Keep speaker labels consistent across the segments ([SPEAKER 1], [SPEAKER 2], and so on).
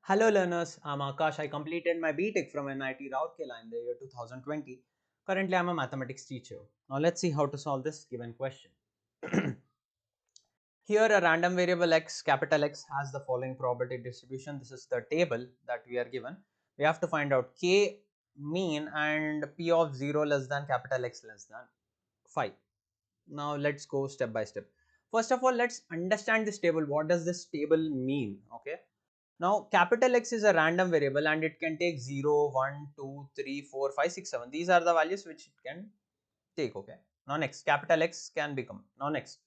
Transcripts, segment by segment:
[SPEAKER 1] Hello learners, I'm Akash. I completed my BTech from NIT Rourkela in the year 2020. Currently, I'm a mathematics teacher. Now let's see how to solve this given question. Here a random variable x, capital X, has the following probability distribution. This is the table that we are given. We have to find out k mean and p of 0 less than capital X less than 5. Now let's go step by step. First of all, let's understand this table. What does this table mean? Okay. Now capital X is a random variable and it can take 0, 1, 2, 3, 4, 5, 6, 7. These are the values which it can take. Okay. Now next, capital X can become. Now next,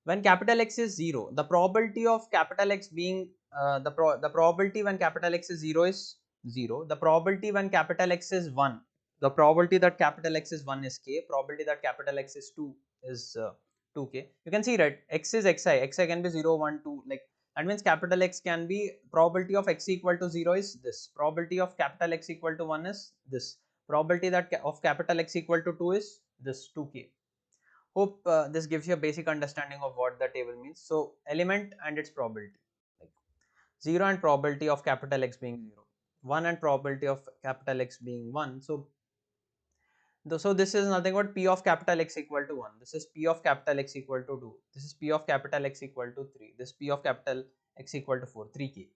[SPEAKER 1] when capital X is 0, the probability of capital X being the probability when capital X is 0 is 0. The probability when capital X is 1, the probability that capital X is 1 is k. Probability that capital X is 2 is 2k. You can see, right, x is xi can be 0, 1, 2, like that means capital X can be, probability of x equal to 0 is this, probability of capital X equal to 1 is this, probability that of capital X equal to 2 is this, 2k. Hope this gives you a basic understanding of what the table means. So element and its probability, like 0 and probability of capital X being 0, 1 and probability of capital X being 1. So this is nothing but p of capital X equal to 1, this is p of capital X equal to 2, this is p of capital X equal to 3, this p of capital X equal to 4, 3k.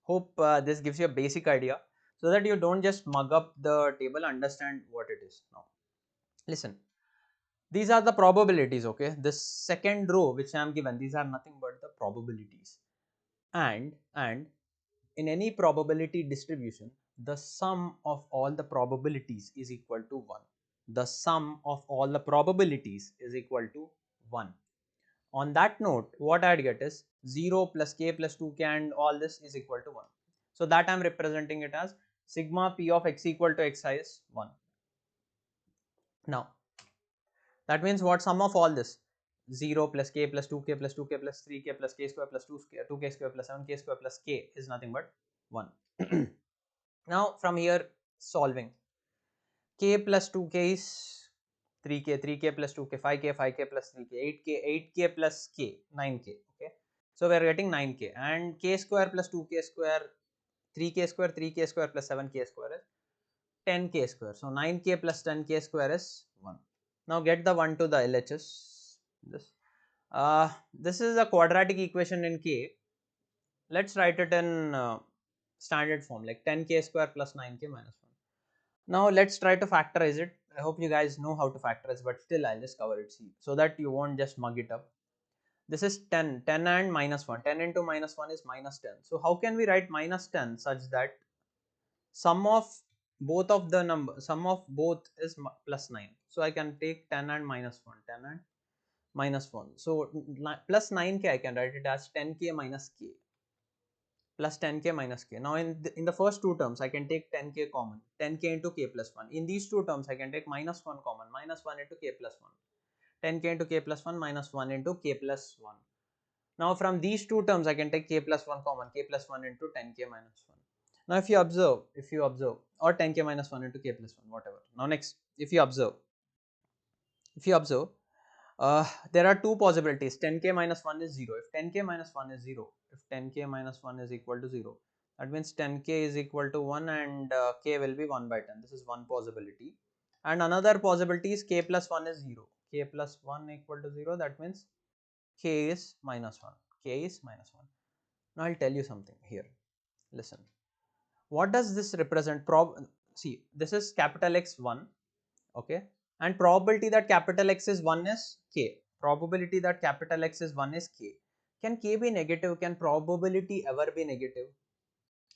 [SPEAKER 1] Hope this gives you a basic idea so that you don't just mug up the table, understand what it is. Now listen, these are the probabilities. Okay, this second row which I am given, these are nothing but the probabilities, and in any probability distribution, the sum of all the probabilities is equal to 1. The sum of all the probabilities is equal to 1. On that note, what I'd get is 0 plus k plus 2k and all this is equal to 1. So that I'm representing it as sigma p of x equal to xi is 1. Now that means what, sum of all this, 0 plus k plus 2k plus 2k plus 3k plus k square plus 2k square plus 7k square plus k is nothing but 1. Now from here, solving, k plus 2k is 3k, 3k plus 2k 5k, 5k plus 3k 8k, 8k plus k 9k. Okay, so we are getting 9k, and k square plus 2k square 3k square 3k square plus 7k square is 10k square. So 9k plus 10k square is 1. Now get the 1 to the LHS. This is a quadratic equation in k. Let's write it in standard form, like 10k square plus 9k minus 1. Now let's try to factorize it. I hope you guys know how to factorize, but still I'll just cover it, see, so that you won't just mug it up. This is 10 and minus 1. 10 into minus 1 is minus 10. So how can we write minus 10 such that sum of both of the number, sum of both is plus 9? So I can take 10 and minus 1, 10 and minus 1. So plus 9k, I can write it as 10k minus k plus 10k minus k. Now in the first two terms, I can take 10k common, 10k into k plus 1. In these two terms, I can take minus 1 common, minus 1 into k plus 1. 10k into k plus 1 minus 1 into k plus 1. Now from these two terms, I can take k plus 1 common, k plus 1 into 10k minus 1. Now if you observe, or 10k minus 1 into k plus 1, whatever. Now next, if you observe, there are two possibilities. 10k minus 1 is 0. If 10k minus 1 is 0, if 10k minus 1 is equal to 0, that means 10k is equal to 1 and k will be 1 by 10. This is one possibility. And another possibility is k plus 1 is 0. K plus 1 equal to 0, that means k is minus 1. K is minus 1. Now I'll tell you something here. Listen. What does this represent? See, this is capital X 1. Okay, and probability that capital X is 1 is k. Probability that capital X is 1 is k. Can k be negative? Can probability ever be negative?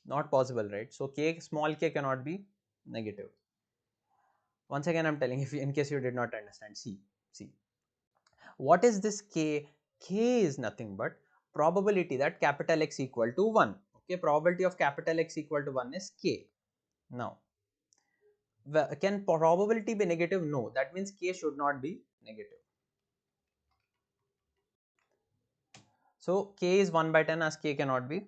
[SPEAKER 1] Not possible, right? So k, small k, cannot be negative. Once again I'm telling, if in case you did not understand, see what is this k? K is nothing but probability that capital X equal to 1. Okay, probability of capital X equal to 1 is k. Now can probability be negative? No, that means k should not be negative. So k is 1 by 10 as k cannot be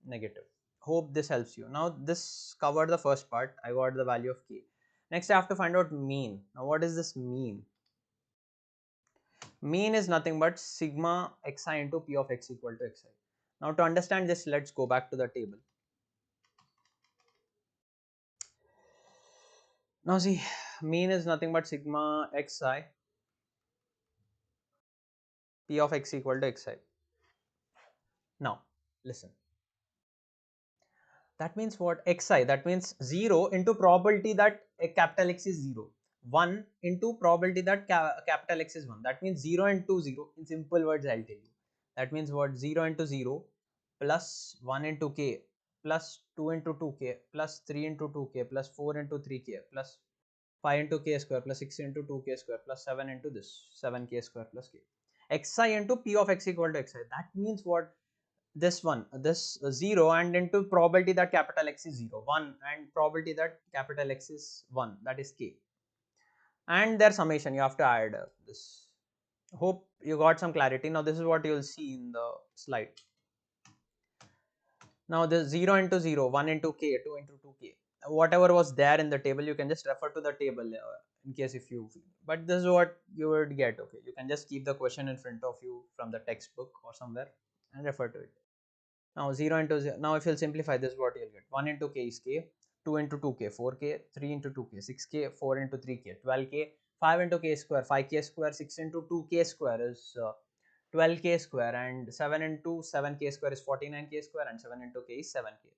[SPEAKER 1] negative. Hope this helps you. Now this covered the first part. I got the value of k. Next I have to find out mean. Now what is this mean? Mean is nothing but sigma xi into p of x equal to xi. Now to understand this, let's go back to the table. Now see, mean is nothing but sigma xi, p of x equal to xi. Now listen, that means what? Xi, that means 0 into probability that a capital X is 0, 1 into probability that capital X is 1. That means 0 into 0, in simple words I'll tell you. That means what? 0 into 0 plus 1 into k plus 2 into 2k plus 3 into 2k plus 4 into 3k plus 5 into k square plus 6 into 2k square plus 7 into this 7k square plus k. Xi into p of x equal to xi. That means what? This one, this 0 and into probability that capital X is 0, 1 and probability that capital X is 1, that is k. And their summation, you have to add this. Hope you got some clarity. Now this is what you will see in the slide. Now this 0 into 0, 1 into k, 2 into 2k, whatever was there in the table, you can just refer to the table in case if you, but this is what you would get. Okay, you can just keep the question in front of you from the textbook or somewhere and refer to it. Now 0 into 0, now if you'll simplify this, what you'll get? 1 into k is k, 2 into 2k 4k, 3 into 2k 6k, 4 into 3k 12k, 5 into k square 5k square, 6 into 2k square is 12k square, and 7 into 7k square is 49k square, and 7 into k is 7k.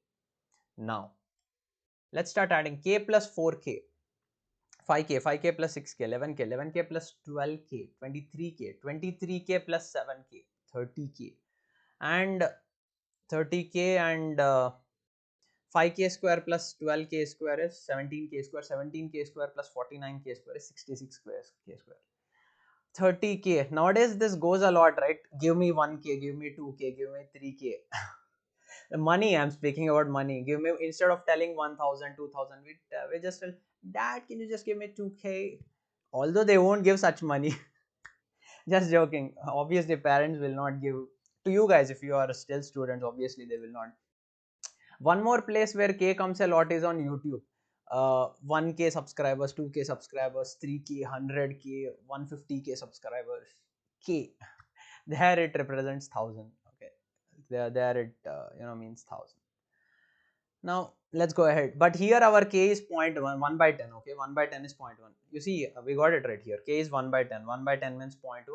[SPEAKER 1] Now let's start adding k plus 4k, 5k, 5k plus 6k, 11k, 11k plus 12k, 23k, 23k plus 7k, 30k, and 30k and 5k square plus 12k square is 17k square, 17k square plus 49k square is 66k square. 30k, nowadays this goes a lot, right? Give me 1k, give me 2k, give me 3k. Money, I'm speaking about money. Give me, instead of telling 1000, 2000, we just tell, dad, can you just give me 2k? Although they won't give such money. Just joking. Obviously parents will not give to you guys. If you are still students, obviously they will not. One more place where K comes a lot is on YouTube. 1k subscribers, 2k subscribers, 3k, 100k, 150k subscribers. K. There it represents 1000. Okay. There it means 1000. Now let's go ahead. But here our k is 0.1, 1 by 10. Okay, 1 by 10 is 0.1. You see, we got it right here. K is 1 by 10. 1 by 10 means 0.1.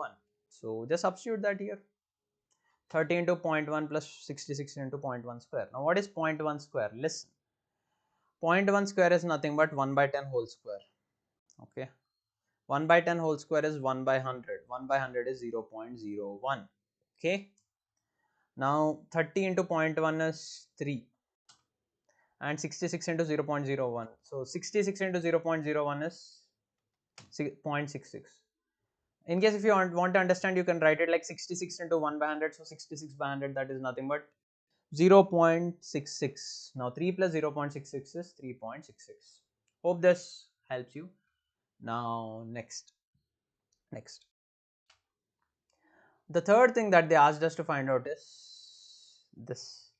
[SPEAKER 1] So just substitute that here. 30 into 0.1 plus 66 into 0.1 square. Now what is 0.1 square? Listen. 0.1 square is nothing but 1 by 10 whole square. Okay. 1 by 10 whole square is 1 by 100. 1 by 100 is 0.01. Okay. Now 30 into 0.1 is 3. And 66 into 0.01. So 66 into 0.01 is 0.66. In case if you want to understand, you can write it like 66 into 1 by 100. So 66 by 100, that is nothing but 0.66. Now 3 plus 0.66 is 3.66. Hope this helps you. Now next. The third thing that they asked us to find out is this.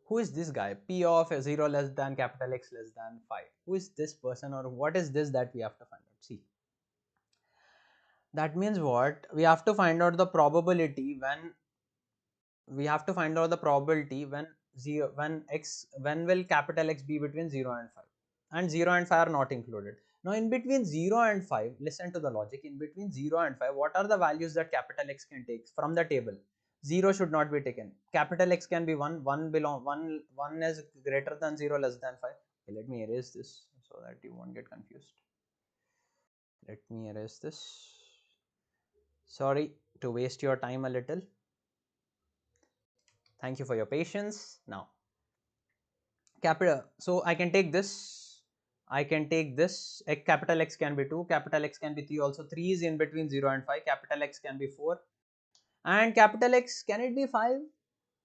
[SPEAKER 1] Who is this guy? P of 0 less than capital X less than 5. Who is this person, or what is this that we have to find out? See, that means what? We have to find out the probability when when 0, when will capital X be between 0 and 5, and 0 and 5 are not included. Now in between 0 and 5, listen to the logic. In between 0 and 5, what are the values that capital X can take from the table? 0 should not be taken. Capital X can be 1. 1 is greater than 0, less than 5. Okay, let me erase this so that you won't get confused. Let me erase this. Sorry to waste your time a little. Thank you for your patience. Now capital, so I can take this, capital X can be 2, capital X can be 3 also. 3 is in between 0 and 5. Capital X can be 4, and capital X, can it be 5?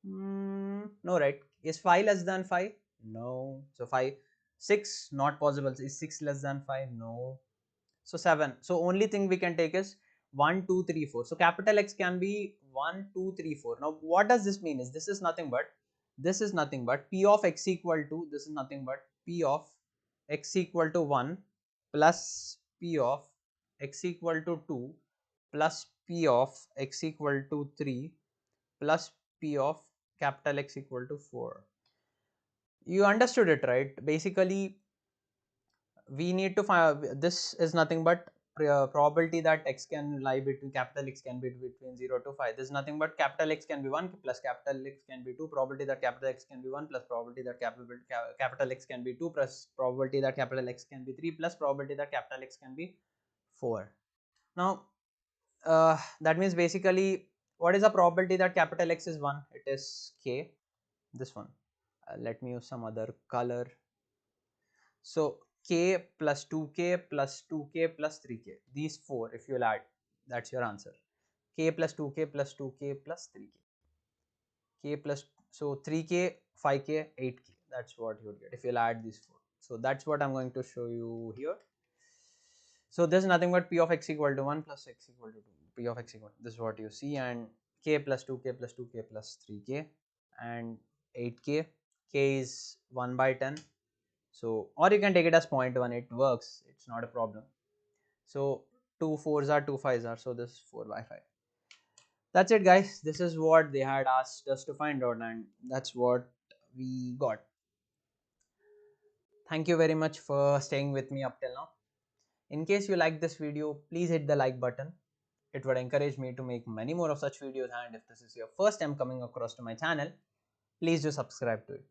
[SPEAKER 1] No, right? Is 5 less than 5? No. So 5, 6, not possible. Is 6 less than 5? No. So 7. So only thing we can take is 1, 2, 3, 4. So capital X can be 1, 2, 3, 4. Now what does this mean? Is this is nothing but P of X equal to, this is nothing but P of X equal to 1 plus P of X equal to 2 plus P of X equal to 3 plus P of capital X equal to 4. You understood it, right? Basically we need to find, this is nothing but probability that x can lie between, capital X can be between 0 to 5. This is nothing but capital X can be 1 plus capital X can be 2, probability that capital X can be 1 plus probability that capital X can be 2 plus probability that capital X can be 3 plus probability that capital X can be 4. Now that means basically, what is the probability that capital X is 1? It is k, this one. Let me use some other color. So k plus 2k plus 2k plus 3k, these four if you'll add, that's your answer. K plus 2k plus 2k plus 3k, k plus, so 3k, 5k, 8k, that's what you'll get if you'll add these four. So that's what I'm going to show you here. So this is nothing but p of x equal to 1 plus x equal to 2, p of x equal, this is what you see, and k plus 2k plus 2k plus 3k and 8k, k is 1 by 10. So, or you can take it as 0.1, it works, it's not a problem. So 2 4s are 2 5s are, so this 4 by 5. That's it guys, this is what they had asked us to find out and that's what we got. Thank you very much for staying with me up till now. In case you like this video, please hit the like button. It would encourage me to make many more of such videos, and if this is your first time coming across to my channel, please do subscribe to it.